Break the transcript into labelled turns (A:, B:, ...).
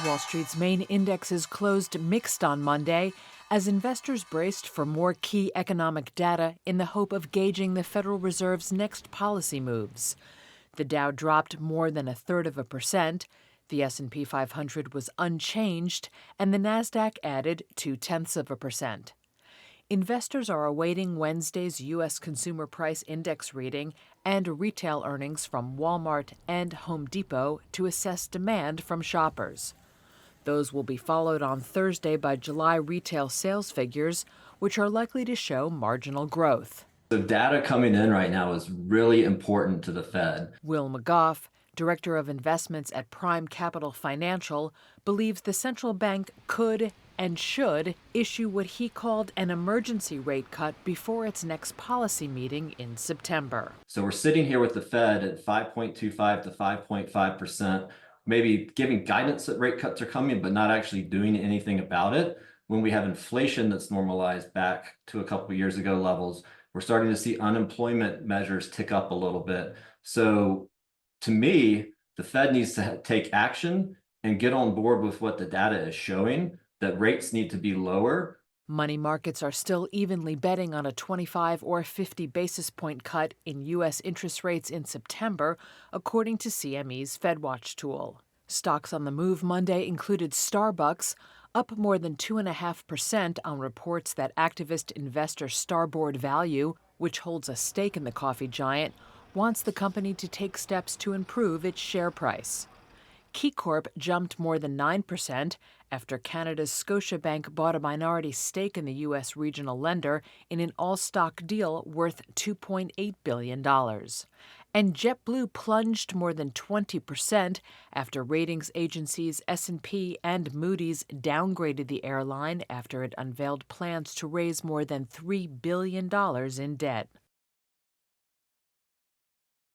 A: Wall Street's main indexes closed mixed on Monday as investors braced for more key economic data in the hope of gauging the Federal Reserve's next policy moves. The Dow dropped more than 1/3%, the S&P 500 was unchanged, and the Nasdaq added 0.2%. Investors are awaiting Wednesday's U.S. Consumer Price Index reading and retail earnings from Walmart and Home Depot to assess demand from shoppers. Those will be followed on Thursday by July retail sales figures, which are likely to show marginal growth.
B: The data coming in right now is really important to the Fed.
A: Will McGough, director of investments at Prime Capital Financial, believes the central bank could and should issue what he called an emergency rate cut before its next policy meeting in September.
B: So we're sitting here with the Fed at 5.25 to 5.5%, maybe giving guidance that rate cuts are coming, but not actually doing anything about it. When we have inflation that's normalized back to a couple of years ago levels, we're starting to see unemployment measures tick up a little bit. So to me, the Fed needs to take action and get on board with what the data is showing, that rates need to be lower.
A: Money markets are still evenly betting on a 25 or 50 basis point cut in U.S. interest rates in September, according to CME's FedWatch tool. Stocks on the move Monday included Starbucks, up more than 2.5% on reports that activist investor Starboard Value, which holds a stake in the coffee giant, wants the company to take steps to improve its share price. KeyCorp jumped more than 9% after Canada's Scotiabank bought a minority stake in the U.S. regional lender in an all-stock deal worth $2.8 billion. And JetBlue plunged more than 20% after ratings agencies S&P and Moody's downgraded the airline after it unveiled plans to raise more than $3 billion in debt.